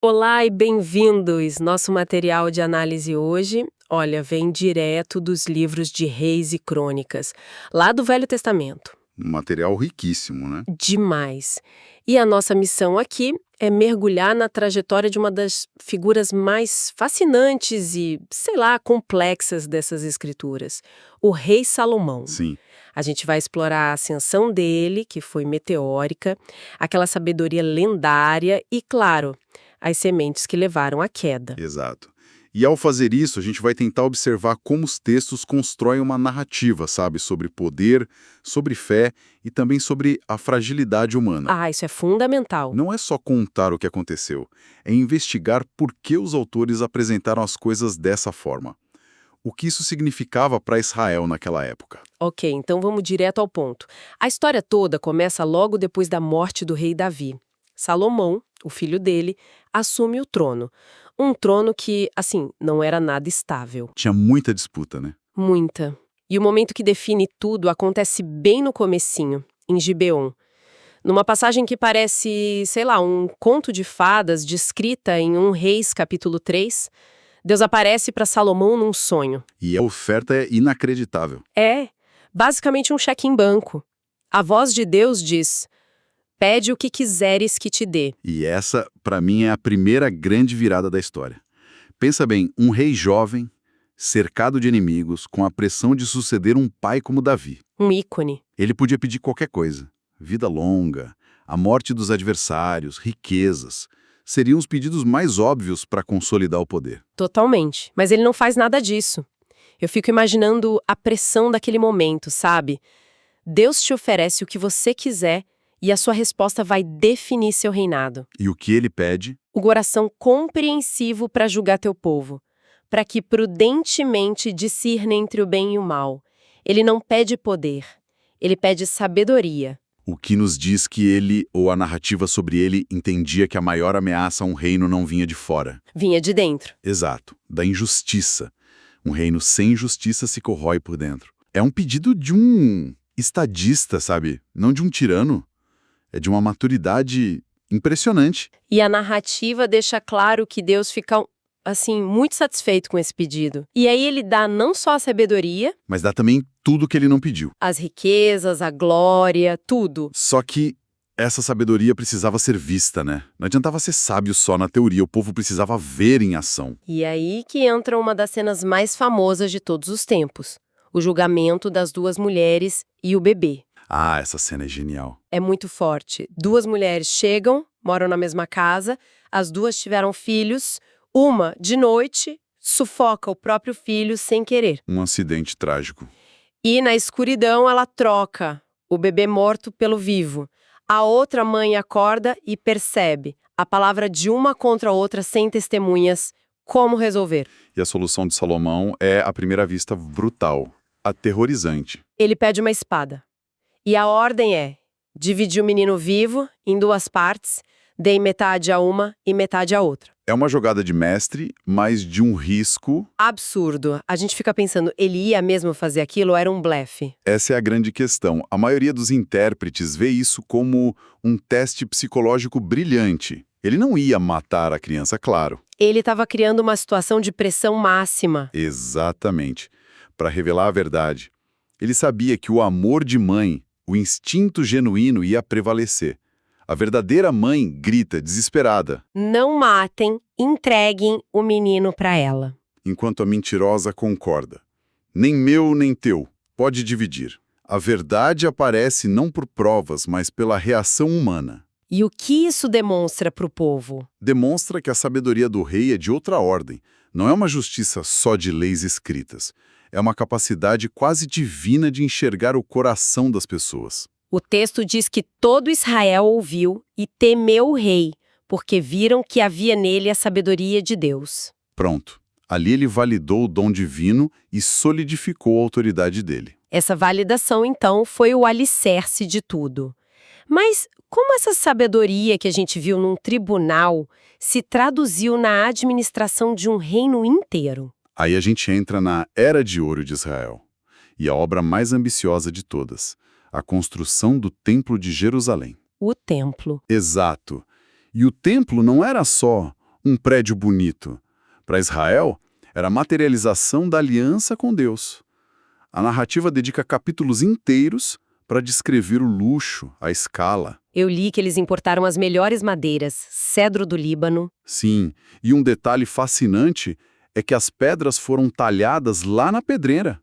Olá e bem-vindos! Nosso material de análise hoje, olha, vem direto dos livros de Reis e Crônicas, lá do Velho Testamento. Um material riquíssimo, né? Demais. E a nossa missão aqui é mergulhar na trajetória de uma das figuras mais fascinantes e, sei lá, complexas dessas escrituras, o rei Salomão. Sim, A gente vai explorar a ascensão dele, que foi meteórica, aquela sabedoria lendária e, claro, as sementes que levaram à queda. exato. E ao fazer isso, a gente vai tentar observar como os textos constroem uma narrativa, sabe? Sobre poder, sobre fé e também sobre a fragilidade humana. Ah, isso é fundamental. Não é só contar o que aconteceu, é investigar por que os autores apresentaram as coisas dessa forma. O que isso significava para Israel naquela época. Ok, então vamos direto ao ponto. A história toda começa logo depois da morte do rei Davi. Salomão, o filho dele, assume o trono. Um trono que, assim, não era nada estável. Tinha muita disputa, né? Muita. E o momento que define tudo acontece bem no comecinho, em Gibeon. Numa passagem que parece, sei lá, um conto de fadas descrita em 1 Reis, capítulo 3, Deus aparece para Salomão num sonho. E a oferta é inacreditável. É, basicamente um cheque em branco. A voz de Deus diz: pede o que quiseres que te dê. E essa, para mim, é a primeira grande virada da história. Pensa bem, um rei jovem, cercado de inimigos, com a pressão de suceder um pai como Davi. Um ícone. Ele podia pedir qualquer coisa. Vida longa, a morte dos adversários, riquezas. Seriam os pedidos mais óbvios para consolidar o poder. Totalmente. Mas ele não faz nada disso. Eu fico imaginando a pressão daquele momento, sabe? Deus te oferece o que você quiser e a sua resposta vai definir seu reinado. E o que ele pede? O coração compreensivo para julgar teu povo, para que prudentemente discirne entre o bem e o mal. Ele não pede poder, ele pede sabedoria. O que nos diz que ele, ou a narrativa sobre ele, entendia que a maior ameaça a um reino não vinha de fora. Vinha de dentro. Exato, da injustiça. Um reino sem justiça se corrói por dentro. É um pedido de um estadista, sabe? Não de um tirano. É de uma maturidade impressionante. E a narrativa deixa claro que Deus fica, assim, muito satisfeito com esse pedido. E aí ele dá não só a sabedoria, Mas dá também tudo que ele não pediu. as riquezas, a glória, tudo. Só que essa sabedoria precisava ser vista, né? Não adiantava ser sábio só na teoria, o povo precisava ver em ação. E aí que entra uma das cenas mais famosas de todos os tempos. O julgamento das duas mulheres e o bebê. Ah, essa cena é genial. É muito forte. Duas mulheres chegam, moram na mesma casa, as duas tiveram filhos, uma, de noite, sufoca o próprio filho sem querer. Um acidente trágico. E na escuridão ela troca o bebê morto pelo vivo. A outra mãe acorda e percebe a palavra de uma contra a outra sem testemunhas. Como resolver? E a solução de Salomão é, à primeira vista, brutal, aterrorizante. Ele pede uma espada. E a ordem é dividir o menino vivo em duas partes, dê metade a uma e metade a outra. É uma jogada de mestre, mas de um risco. Absurdo. A gente fica pensando, ele ia mesmo fazer aquilo ou era um blefe? Essa é a grande questão. A maioria dos intérpretes vê isso como um teste psicológico brilhante. Ele não ia matar a criança, claro. Ele estava criando uma situação de pressão máxima. Exatamente. Para revelar a verdade. Ele sabia que o amor de mãe, o instinto genuíno ia prevalecer. A verdadeira mãe grita, desesperada, Não matem, entreguem o menino para ela. enquanto a mentirosa concorda. Nem meu, nem teu. Pode dividir. A verdade aparece não por provas, mas pela reação humana. E o que isso demonstra para o povo? Demonstra que a sabedoria do rei é de outra ordem. Não é uma justiça só de leis escritas. É uma capacidade quase divina de enxergar o coração das pessoas. O texto diz que todo Israel ouviu e temeu o rei, porque viram que havia nele a sabedoria de Deus. Pronto. Ali ele validou o dom divino e solidificou a autoridade dele. Essa validação, então, foi o alicerce de tudo. Mas como essa sabedoria que a gente viu num tribunal se traduziu na administração de um reino inteiro? Aí a gente entra na Era de Ouro de Israel. E a obra mais ambiciosa de todas, a construção do Templo de Jerusalém. O templo. Exato. E o templo não era só um prédio bonito. Para Israel, era a materialização da aliança com Deus. A narrativa dedica capítulos inteiros para descrever o luxo, a escala. Eu li que eles importaram as melhores madeiras, cedro do Líbano. Sim, e um detalhe fascinante é que as pedras foram talhadas lá na pedreira.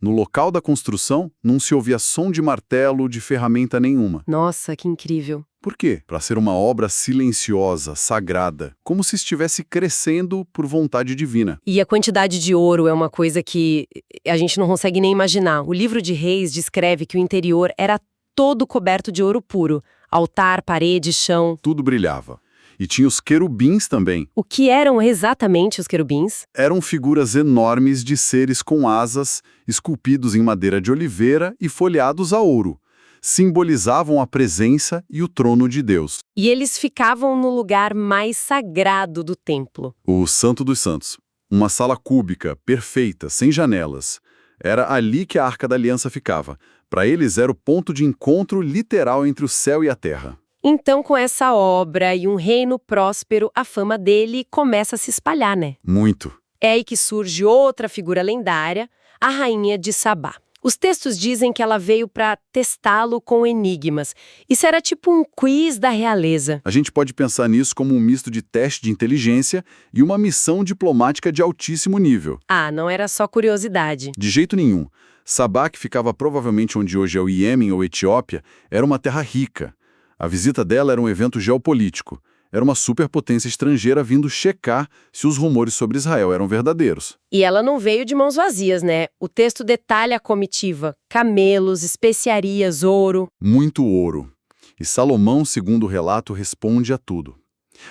No local da construção, não se ouvia som de martelo, de ferramenta nenhuma. Nossa, que incrível. Por quê? Para ser uma obra silenciosa, sagrada, como se estivesse crescendo por vontade divina. E a quantidade de ouro é uma coisa que a gente não consegue nem imaginar. O livro de Reis descreve que o interior era todo coberto de ouro puro. Altar, parede, chão. Tudo brilhava. E tinha os querubins também. O que eram exatamente os querubins? Eram figuras enormes de seres com asas, esculpidos em madeira de oliveira e folheados a ouro. Simbolizavam a presença e o trono de Deus. E eles ficavam no lugar mais sagrado do templo. O Santo dos Santos. Uma sala cúbica, perfeita, sem janelas. Era ali que a Arca da Aliança ficava. Para eles era o ponto de encontro literal entre o céu e a terra. Então, com essa obra e um reino próspero, a fama dele começa a se espalhar, né? Muito. É aí que surge outra figura lendária, a rainha de Sabá. Os textos dizem que ela veio para testá-lo com enigmas. Isso era tipo um quiz da realeza. A gente pode pensar nisso como um misto de teste de inteligência e uma missão diplomática de altíssimo nível. Ah, não era só curiosidade. De jeito nenhum. Sabá, que ficava provavelmente onde hoje é o Iêmen ou Etiópia, era uma terra rica. A visita dela era um evento geopolítico. Era uma superpotência estrangeira vindo checar se os rumores sobre Israel eram verdadeiros. E ela não veio de mãos vazias, né? O texto detalha a comitiva. Camelos, especiarias, ouro. Muito ouro. E Salomão, segundo o relato, responde a tudo.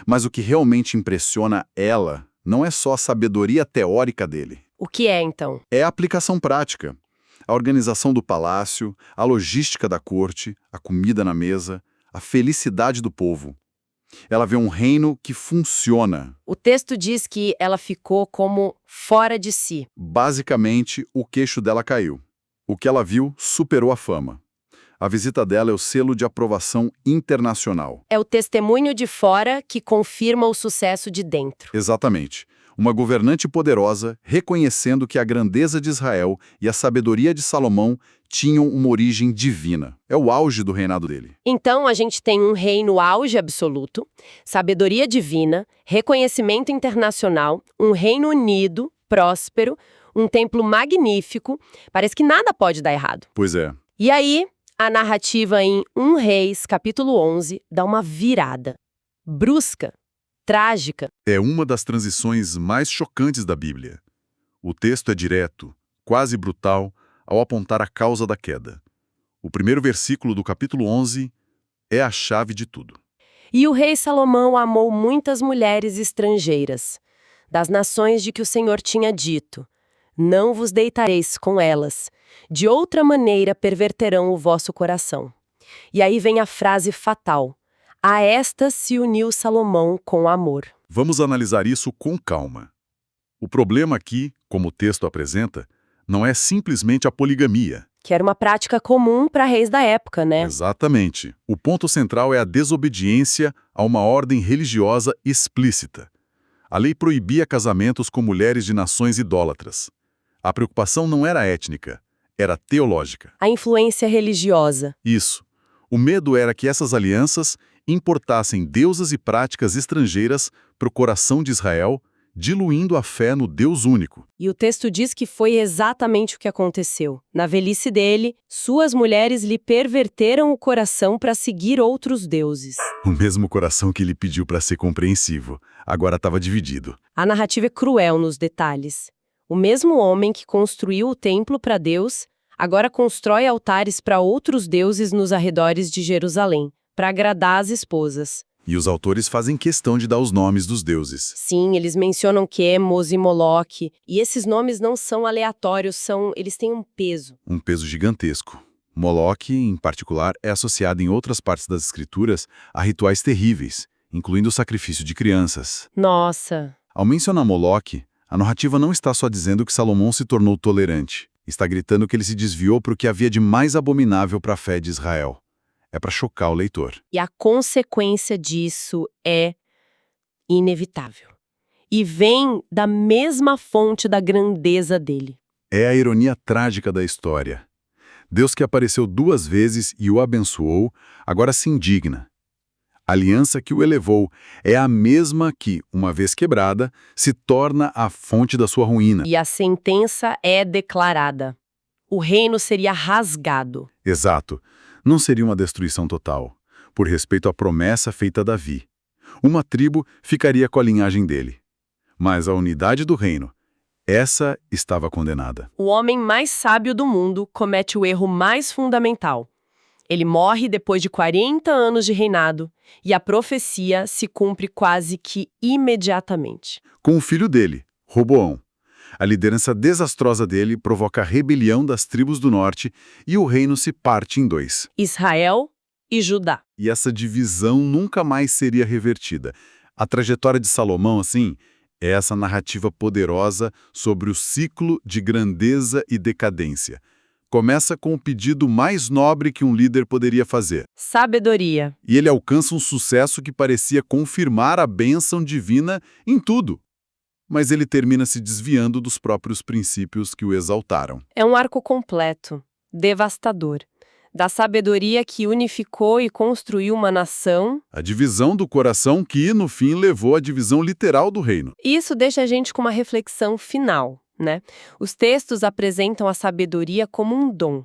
Mas o que realmente impressiona ela não é só a sabedoria teórica dele. O que é, então? É a aplicação prática. A organização do palácio, a logística da corte, a comida na mesa, a felicidade do povo. Ela vê um reino que funciona. O texto diz que ela ficou como fora de si. Basicamente, o queixo dela caiu. O que ela viu superou a fama. A visita dela é o selo de aprovação internacional. É o testemunho de fora que confirma o sucesso de dentro. Exatamente. Uma governante poderosa reconhecendo que a grandeza de Israel e a sabedoria de Salomão tinham uma origem divina. É o auge do reinado dele. Então, a gente tem um reino auge absoluto, sabedoria divina, reconhecimento internacional, um reino unido, próspero, um templo magnífico. Parece que nada pode dar errado. Pois é. E aí, a narrativa em 1 Reis, capítulo 11, dá uma virada. Brusca, trágica. É uma das transições mais chocantes da Bíblia. O texto é direto, quase brutal, ao apontar a causa da queda. O primeiro versículo do capítulo 11 é a chave de tudo. E o rei Salomão amou muitas mulheres estrangeiras, das nações de que o Senhor tinha dito: não vos deitareis com elas, de outra maneira perverterão o vosso coração. E aí vem a frase fatal: a estas se uniu Salomão com amor. Vamos analisar isso com calma. O problema aqui, como o texto apresenta, não é simplesmente a poligamia. Que era uma prática comum para reis da época, né? Exatamente. O ponto central é a desobediência a uma ordem religiosa explícita. A lei proibia casamentos com mulheres de nações idólatras. A preocupação não era étnica, era teológica. A influência religiosa. Isso. O medo era que essas alianças importassem deusas e práticas estrangeiras para o coração de Israel, diluindo a fé no Deus único. E o texto diz que foi exatamente o que aconteceu. Na velhice dele, suas mulheres lhe perverteram o coração para seguir outros deuses. O mesmo coração que ele pediu para ser compreensivo, agora estava dividido. A narrativa é cruel nos detalhes. O mesmo homem que construiu o templo para Deus, agora constrói altares para outros deuses nos arredores de Jerusalém, para agradar as esposas. E os autores fazem questão de dar os nomes dos deuses. Sim, eles mencionam Quemos e Moloque, e esses nomes não são aleatórios, eles têm um peso. Um peso gigantesco. Moloque, em particular, é associado em outras partes das escrituras a rituais terríveis, incluindo o sacrifício de crianças. Nossa! Ao mencionar Moloque, a narrativa não está só dizendo que Salomão se tornou tolerante. Está gritando que ele se desviou para o que havia de mais abominável para a fé de Israel. É para chocar o leitor. E a consequência disso é inevitável. E vem da mesma fonte da grandeza dele. É a ironia trágica da história. Deus que apareceu 2 vezes e o abençoou, agora se indigna. A aliança que o elevou é a mesma que, uma vez quebrada, se torna a fonte da sua ruína. E a sentença é declarada. O reino seria rasgado. Exato. Não seria uma destruição total, por respeito à promessa feita a Davi. Uma tribo ficaria com a linhagem dele. Mas a unidade do reino, essa estava condenada. O homem mais sábio do mundo comete o erro mais fundamental. Ele morre depois de 40 anos de reinado e a profecia se cumpre quase que imediatamente. Com o filho dele, Roboão. A liderança desastrosa dele provoca a rebelião das tribos do norte e o reino se parte em 2. Israel e Judá. E essa divisão nunca mais seria revertida. A trajetória de Salomão, assim, é essa narrativa poderosa sobre o ciclo de grandeza e decadência. Começa com o pedido mais nobre que um líder poderia fazer. Sabedoria. E ele alcança um sucesso que parecia confirmar a bênção divina em tudo. Mas ele termina se desviando dos próprios princípios que o exaltaram. É um arco completo, devastador. Da sabedoria que unificou e construiu uma nação. A divisão do coração que, no fim, levou à divisão literal do reino. Isso deixa a gente com uma reflexão final, né? Os textos apresentam a sabedoria como um dom.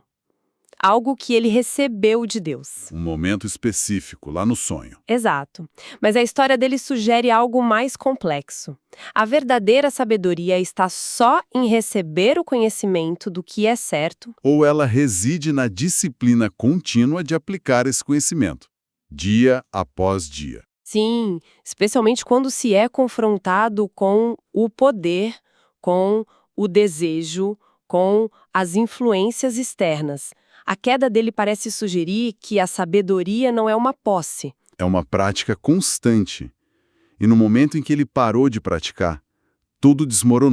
Algo que ele recebeu de Deus. Um momento específico, lá no sonho. Exato. Mas a história dele sugere algo mais complexo. A verdadeira sabedoria está só em receber o conhecimento do que é certo. Ou ela reside na disciplina contínua de aplicar esse conhecimento, dia após dia. Sim, especialmente quando se é confrontado com o poder, com o desejo, com as influências externas. A queda dele parece sugerir que a sabedoria não é uma posse. É uma prática constante. E no momento em que ele parou de praticar, tudo desmoronou.